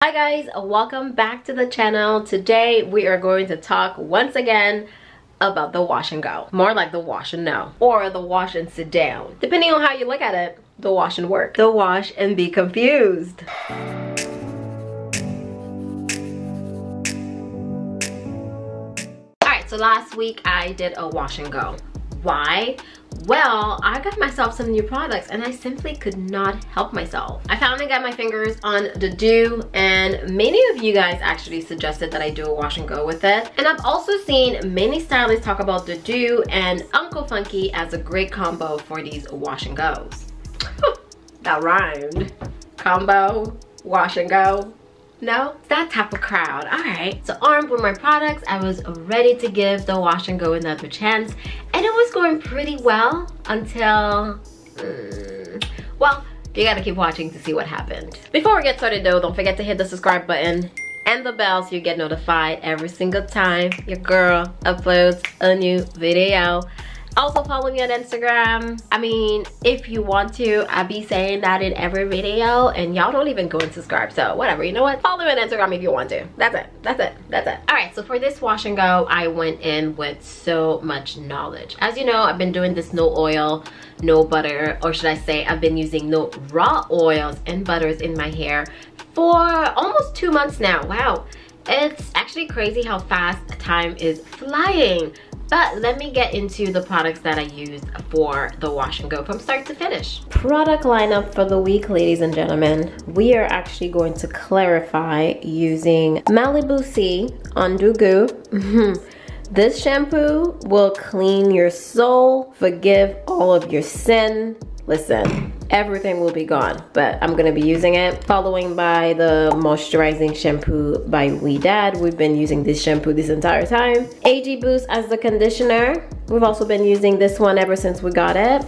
Hi guys, welcome back to the channel. Today we are going to talk once again about the wash and go. More like the wash and no, or the wash and sit down. Depending on how you look at it, the wash and work. The wash and be confused. Alright, so last week I did a wash and go. Why? Well, I got myself some new products and I simply could not help myself. I finally got my fingers on the Doux, and many of you guys actually suggested that I do a wash and go with it. And I've also seen many stylists talk about the Doux and Uncle Funky as a great combo for these wash and goes. That rhymed. Combo, wash and go. No? That type of crowd. Alright, so armed with my products, I was ready to give the wash and go another chance, and it was going pretty well until well, you gotta keep watching to see what happened. Before we get started though, don't forget to hit the subscribe button and the bell so you get notified every single time your girl uploads a new video. Also follow me on Instagram. I mean, if you want to, I be saying that in every video and y'all don't even go and subscribe, so whatever. You know what, follow me on Instagram if you want to. That's it. All right, so for this wash and go, I went in with so much knowledge. As you know, I've been doing this no oil, no butter, or should I say I've been using no raw oils and butters in my hair for almost 2 months now. Wow, it's actually crazy how fast time is flying. But let me get into the products that I used for the wash and go from start to finish. Product lineup for the week, ladies and gentlemen. We are actually going to clarify using Malibu C on Doux. This shampoo will clean your soul, forgive all of your sin. Listen, everything will be gone, but I'm gonna be using it. Following by the moisturizing shampoo by Ouidad. We've been using this shampoo this entire time. AG Boost as the conditioner. We've also been using this one ever since we got it.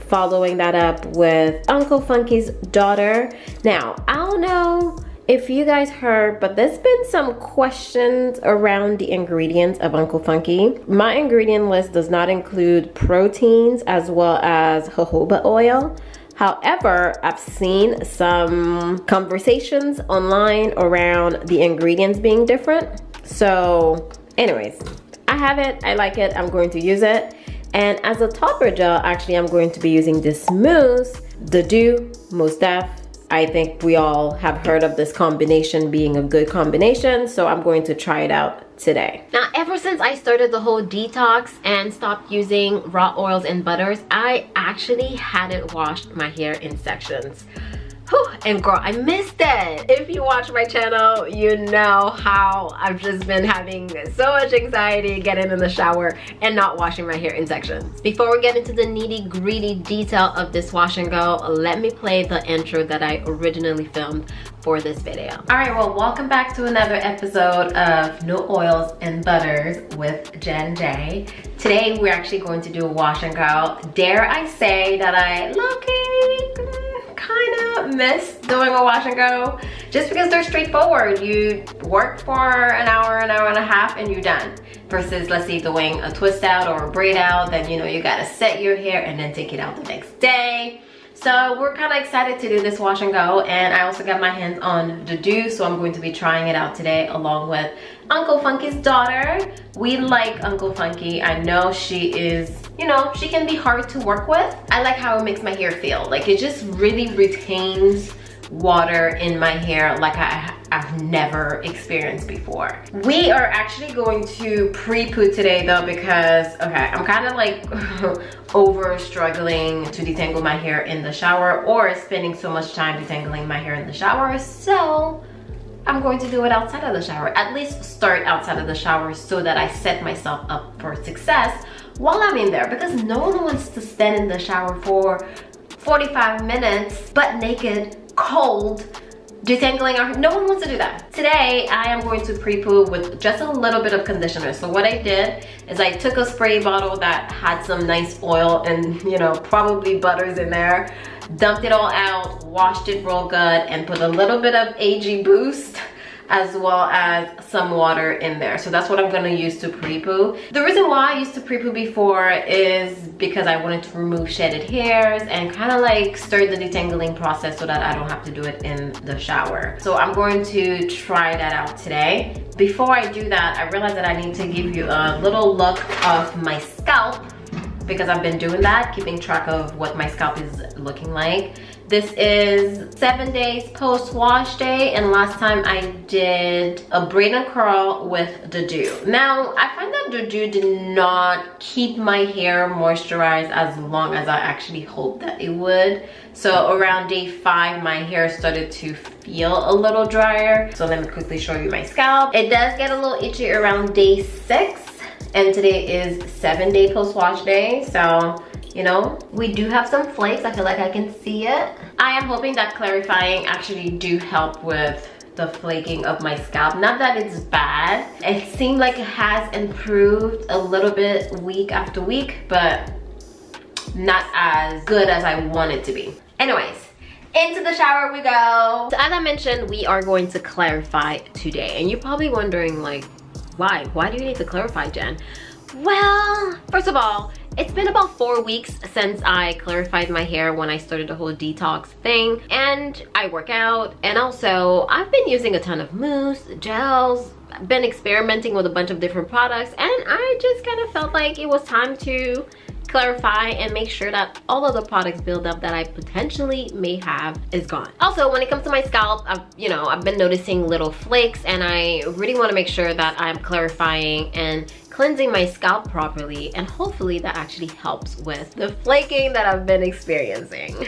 Following that up with Uncle Funky's daughter. Now, I don't know if you guys heard, but there's been some questions around the ingredients of Uncle Funky. My ingredient list does not include proteins as well as jojoba oil. However, I've seen some conversations online around the ingredients being different. So anyways, I have it, I like it, I'm going to use it. And as a topper gel, actually I'm going to be using this mousse, the Doux Mousse. I think we all have heard of this combination being a good combination, so I'm going to try it out today. Now, ever since I started the whole detox and stopped using raw oils and butters, I actually hadn't washed my hair in sections. Whew, and girl, I missed it. If you watch my channel, you know how I've just been having so much anxiety getting in the shower and not washing my hair in sections. Before we get into the nitty-gritty detail of this wash and go, let me play the intro that I originally filmed for this video. All right, well, welcome back to another episode of No Oils and Butters with Jen J. Today, we're actually going to do a wash and go. Dare I say that I low-key kind of miss doing a wash and go, just because they're straightforward. You work for an hour and a half and you're done, versus let's say doing a twist out or a braid out, then you know you gotta set your hair and then take it out the next day. So we're kind of excited to do this wash and go, and I also got my hands on the Doux, so I'm going to be trying it out today along with Uncle Funky's daughter. We like Uncle Funky. I know she is, you know, she can be hard to work with. I like how it makes my hair feel. Like, it just really retains water in my hair like I've never experienced before. We are actually going to pre-poo today though, because okay, I'm kind of like over struggling to detangle my hair in the shower, or spending so much time detangling my hair in the shower, so I'm going to do it outside of the shower. At least start outside of the shower so that I set myself up for success while I'm in there, because no one wants to stand in the shower for 45 minutes butt naked, cold, detangling our hair. No one wants to do that. Today, I am going to pre-poo with just a little bit of conditioner. So what I did is I took a spray bottle that had some nice oil and, you know, probably butters in there, dumped it all out, washed it real good, and put a little bit of AG Boost as well as some water in there. So that's what I'm gonna use to pre-poo. The reason why I used to pre-poo before is because I wanted to remove shedded hairs and kind of like start the detangling process so that I don't have to do it in the shower. So I'm going to try that out today. Before I do that, I realized that I need to give you a little look of my scalp, because I've been doing that, keeping track of what my scalp is looking like. This is 7 days post-wash day, and last time I did a braid and curl with the Doux. Now, I find that the Doux did not keep my hair moisturized as long as I actually hoped that it would. So around day 5, my hair started to feel a little drier. So let me quickly show you my scalp. It does get a little itchy around day 6. And today is 7-day post-wash day, so you know, we do have some flakes. I feel like I can see it. I am hoping that clarifying actually do help with the flaking of my scalp. Not that it's bad. It seemed like it has improved a little bit week after week, but not as good as I want it to be. Anyways, into the shower we go. So as I mentioned, we are going to clarify today. And you're probably wondering like, why? Why do you need to clarify, Jen? Well, first of all, it's been about 4 weeks since I clarified my hair when I started the whole detox thing, and I work out, and also I've been using a ton of mousse, gels, I've been experimenting with a bunch of different products, and I just kind of felt like it was time to clarify and make sure that all of the products buildup that I potentially may have is gone. Also, when it comes to my scalp, I've been noticing little flakes, and I really want to make sure that I'm clarifying and cleansing my scalp properly, and hopefully that actually helps with the flaking that I've been experiencing.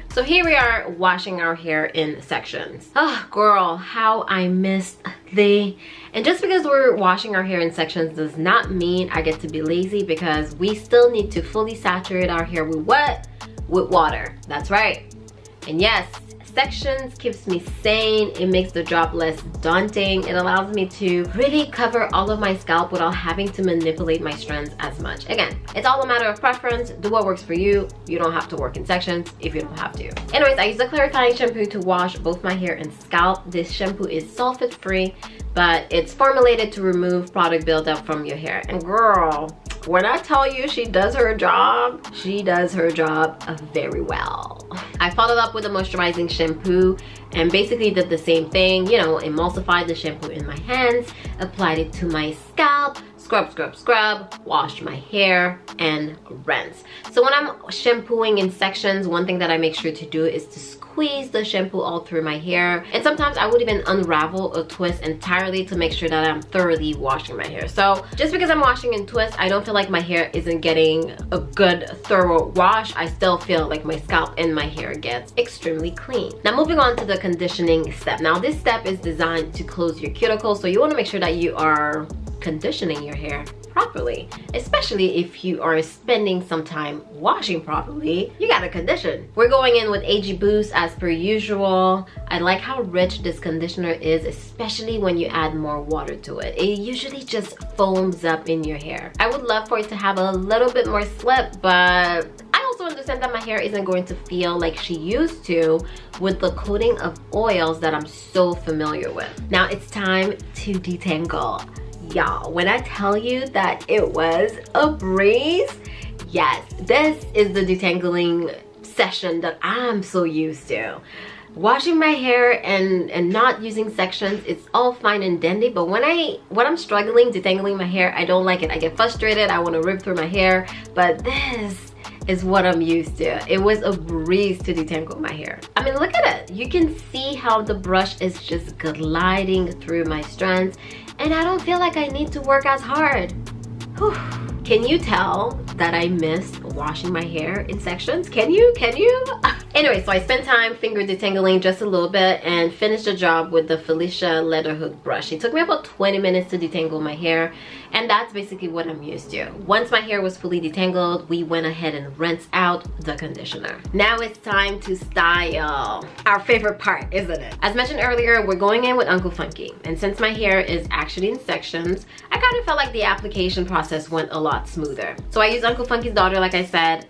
So here we are washing our hair in sections. Oh girl, how I missed the... And just because we're washing our hair in sections does not mean I get to be lazy, because we still need to fully saturate our hair with what? With water. That's right. And yes, sections keeps me sane. It makes the job less daunting. It allows me to really cover all of my scalp without having to manipulate my strands as much. Again, it's all a matter of preference. Do what works for you. You don't have to work in sections if you don't have to. Anyways, I use the clarifying shampoo to wash both my hair and scalp. This shampoo is sulfate free, but it's formulated to remove product buildup from your hair. And girl, when I tell you she does her job, she does her job very well. I followed up with a moisturizing shampoo and basically did the same thing, emulsified the shampoo in my hands, applied it to my scalp, scrub, scrub, scrub, washed my hair, and rinse. So when I'm shampooing in sections, one thing that I make sure to do is to squeeze the shampoo all through my hair, and sometimes I would even unravel or twist entirely to make sure that I'm thoroughly washing my hair. So just because I'm washing and twist, I don't feel like my hair isn't getting a good thorough wash. I still feel like my scalp and my hair gets extremely clean. Now moving on to the conditioning step. Now this step is designed to close your cuticles, so you want to make sure that you are conditioning your hair properly, especially if you are spending some time washing properly. You gotta condition. We're going in with AG Boost as per usual. I like how rich this conditioner is, especially when you add more water to it. It usually just foams up in your hair. I would love for it to have a little bit more slip, but I also understand that my hair isn't going to feel like she used to with the coating of oils that I'm so familiar with. Now it's time to detangle. Y'all, when I tell you that it was a breeze, yes, this is the detangling session that I'm so used to. Washing my hair and not using sections, it's all fine and dandy, but when I'm struggling detangling my hair, I don't like it. I get frustrated, I want to rip through my hair, but this is what I'm used to. It was a breeze to detangle my hair. I mean, look at it. You can see how the brush is just gliding through my strands, and I don't feel like I need to work as hard. Whew. Can you tell that I missed washing my hair in sections? Can you? Anyway, so I spent time finger detangling just a little bit and finished the job with the Felicia leather hook brush. It took me about 20 minutes to detangle my hair, and that's basically what I'm used to. Once my hair was fully detangled, we went ahead and rinsed out the conditioner. Now it's time to style. Our favorite part, isn't it? As mentioned earlier, we're going in with Uncle Funky, and since my hair is actually in sections, I kind of felt like the application process went a lot smoother. So I used Uncle Funky's daughter, like I said.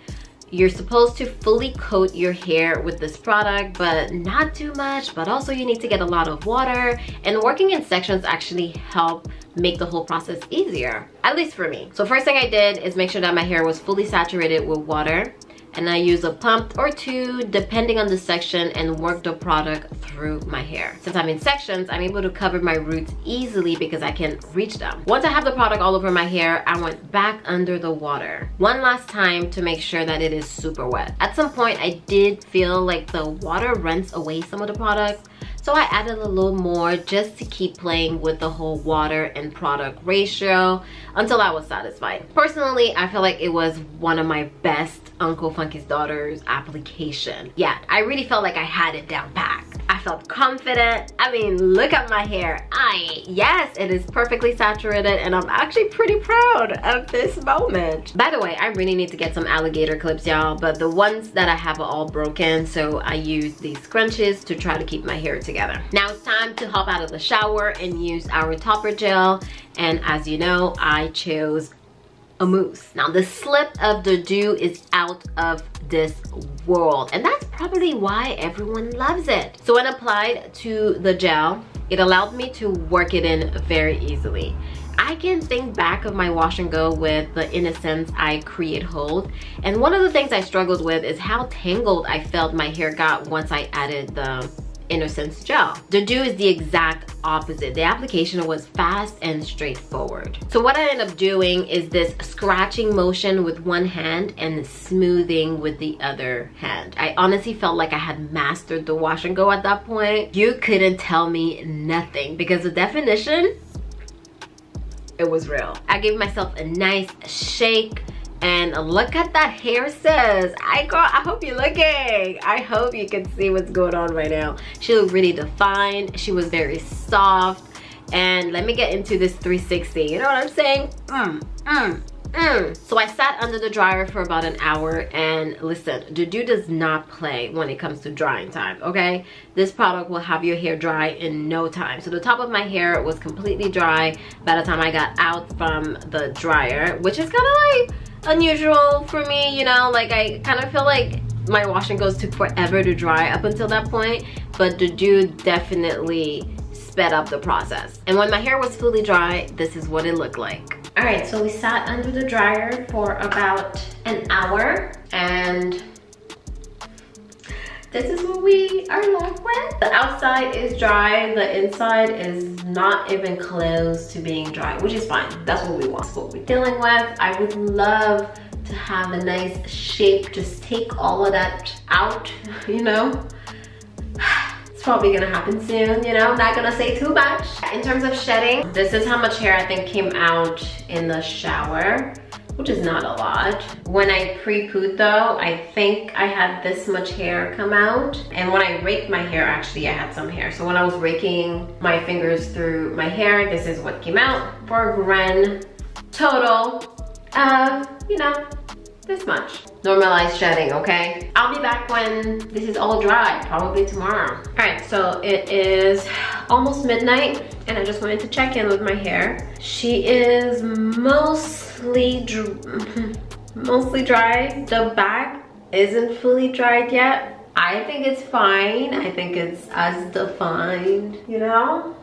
You're supposed to fully coat your hair with this product, but not too much, but also you need to get a lot of water, and working in sections actually help make the whole process easier, at least for me. So first thing I did is make sure that my hair was fully saturated with water, and I use a pump or two depending on the section and work the product through my hair. Since I'm in sections, I'm able to cover my roots easily because I can reach them. Once I have the product all over my hair, I went back under the water one last time to make sure that it is super wet. At some point, I did feel like the water rinsed away some of the product, so I added a little more just to keep playing with the whole water and product ratio until I was satisfied. Personally, I feel like it was one of my best Uncle Funky's Daughter's application. Yeah, I really felt like I had it down pat. I felt confident. I mean, look at my hair. Yes, it is perfectly saturated, and I'm actually pretty proud of this moment. By the way, I really need to get some alligator clips, y'all, but the ones that I have are all broken, so I use these scrunchies to try to keep my hair together. Now it's time to hop out of the shower and use our topper gel, and as you know, I chose a mousse. Now the slip of the Doux is out of this world, and that's probably why everyone loves it. So when applied to the gel, it allowed me to work it in very easily. I can think back of my wash and go with the Innocence I Create Hold, and one of the things I struggled with is how tangled I felt my hair got once I added the Innocence gel. The Doux is the exact opposite. The application was fast and straightforward. So what I ended up doing is this scratching motion with one hand and smoothing with the other hand. I honestly felt like I had mastered the wash and go at that point. You couldn't tell me nothing because the definition, it was real. I gave myself a nice shake, and look at that hair, sis. I hope you're looking. I hope you can see what's going on right now. She looked really defined. She was very soft. And let me get into this 360. You know what I'm saying? So I sat under the dryer for about an hour, and listen, the Doux does not play when it comes to drying time, okay? This product will have your hair dry in no time. So the top of my hair was completely dry by the time I got out from the dryer, which is kind of like unusual for me, you know, like I kind of feel like my wash and goes took forever to dry up until that point, but the Doux definitely sped up the process. And when my hair was fully dry, this is what it looked like. All right, so we sat under the dryer for about an hour, and this is what we are left with. The outside is dry, the inside is not even close to being dry, which is fine. That's what we want. That's what we're dealing with. I would love to have a nice shape, just take all of that out, you know. It's probably gonna happen soon, you know, not gonna say too much. In terms of shedding, this is how much hair I think came out in the shower, which is not a lot. When I pre-pooed though, I think I had this much hair come out. And when I raked my hair, actually I had some hair. So when I was raking my fingers through my hair, this is what came out for a grand total of, you know, this much. Normalized shedding, okay? I'll be back when this is all dry, probably tomorrow. All right, so it is almost midnight, and I just wanted to check in with my hair. She is mostly dry. The back isn't fully dried yet. I think it's fine. I think it's as defined, you know,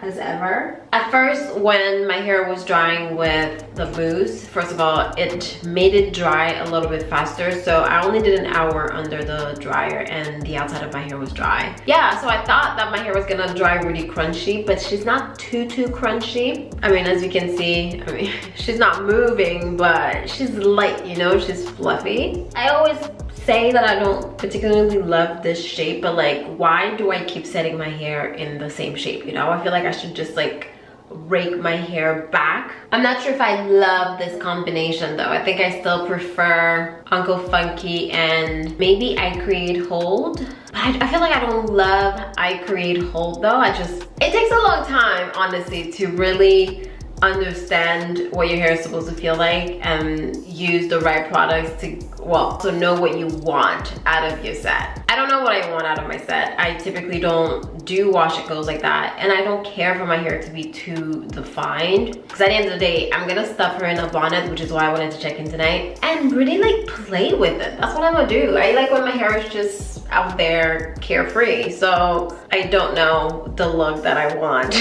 as ever. At first, when my hair was drying with the mousse, first of all, it made it dry a little bit faster. So I only did an hour under the dryer and the outside of my hair was dry. Yeah, so I thought that my hair was gonna dry really crunchy, but she's not too crunchy. I mean, as you can see, I mean, she's not moving, but she's light, you know, she's fluffy. I always say that I don't particularly love this shape, but like, why do I keep setting my hair in the same shape, you know? I feel like I should just like rake my hair back. I'm not sure if I love this combination though. I think I still prefer Uncle Funky and maybe I Create Hold. But I feel like I don't love I Create Hold though. It takes a long time, honestly, to really understand what your hair is supposed to feel like and use the right products to, well, so know what you want out of your set. I don't know what I want out of my set. I typically don't do wash and goes like that, and I don't care for my hair to be too defined, because at the end of the day, I'm gonna stuff her in a bonnet, which is why I wanted to check in tonight, and really like play with it. That's what I'm gonna do. I like when my hair is just out there carefree, so I don't know the look that I want.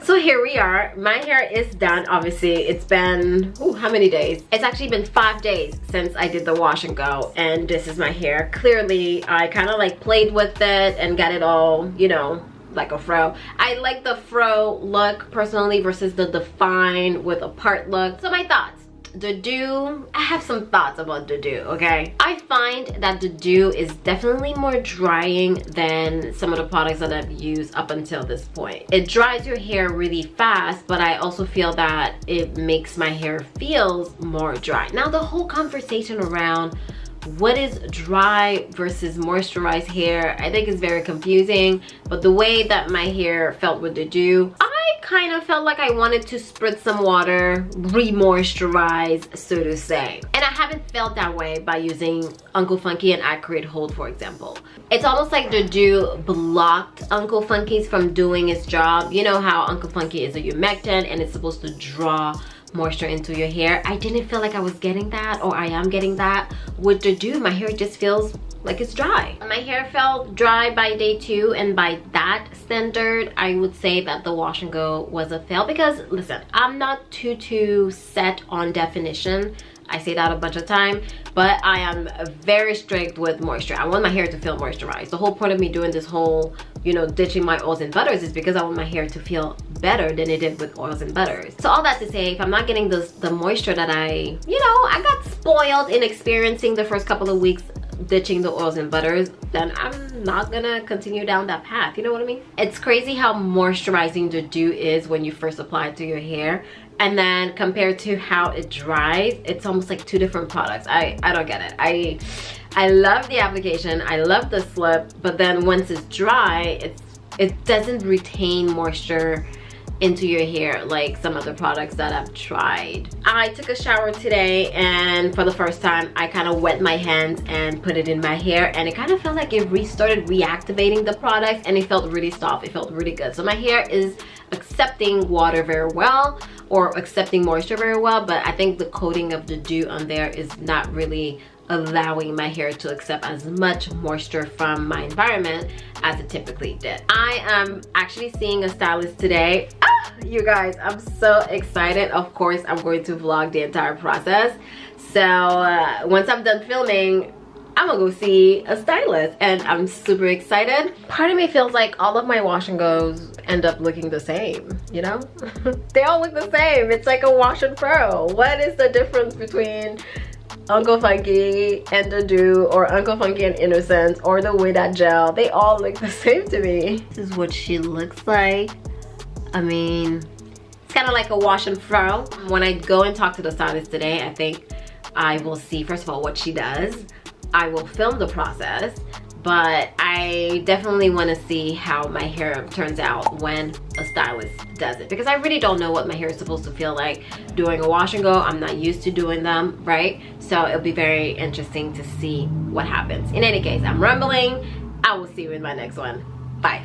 So here we are. My hair is done. Obviously, it's been, ooh, how many days? It's actually been 5 days since I did the wash and go, and this is my hair. Clearly, I kind of like played with it and got it all, you know, like a fro. I like the fro look personally versus the defined with a part look. So my thoughts. The Doux, I have some thoughts about the Doux, okay? I find that the Doux is definitely more drying than some of the products that I've used up until this point. It dries your hair really fast, but I also feel that it makes my hair feels more dry. Now, the whole conversation around what is dry versus moisturized hair, I think is very confusing, but the way that my hair felt with the Doux, I kind of felt like I wanted to spritz some water, re-moisturize, so to say. And I haven't felt that way by using Uncle Funky and Accurate Hold, for example. It's almost like the Doux blocked Uncle Funky's from doing its job. You know how Uncle Funky is a humectant and it's supposed to draw moisture into your hair. I didn't feel like I was getting that, or I am getting that. With the Doux, my hair just feels like it's dry. My hair felt dry by day 2, and by that standard, I would say that the wash and go was a fail, because listen, I'm not too set on definition. I say that a bunch of times, but I am very strict with moisture. I want my hair to feel moisturized. The whole point of me doing this whole, you know, ditching my oils and butters is because I want my hair to feel better than it did with oils and butters. So all that to say, if I'm not getting the moisture that I got spoiled in experiencing the first couple of weeks ditching the oils and butters, then I'm not gonna continue down that path. You know what I mean? It's crazy how moisturizing the Doux is when you first apply it to your hair, and then compared to how it dries, it's almost like 2 different products. I don't get it. I love the application, I love the slip, but then once it's dry, it doesn't retain moisture into your hair like some other products that I've tried. I took a shower today, and for the first time I kind of wet my hands and put it in my hair, and it kind of felt like it restarted reactivating the product, and it felt really soft. It felt really good. So my hair is accepting water very well, or accepting moisture very well, but I think the coating of the Doux on there is not really allowing my hair to accept as much moisture from my environment as it typically did. I am actually seeing a stylist today. You guys, I'm so excited. Of course, I'm going to vlog the entire process. So once I'm done filming, I'm gonna go see a stylist, and I'm super excited. Part of me feels like all of my wash and goes end up looking the same, you know? They all look the same. It's like a wash and pro. What is the difference between Uncle Funky and the Doux, or Uncle Funky and Innocence, or the Ouidad gel? They all look the same to me. This is what she looks like. I mean, it's kind of like a wash and fro. When I go and talk to the stylist today, I think I will see, first of all, what she does. I will film the process, but I definitely want to see how my hair turns out when a stylist does it, because I really don't know what my hair is supposed to feel like doing a wash and go. I'm not used to doing them, right? So it'll be very interesting to see what happens. In any case, I'm rambling. I will see you in my next one. Bye.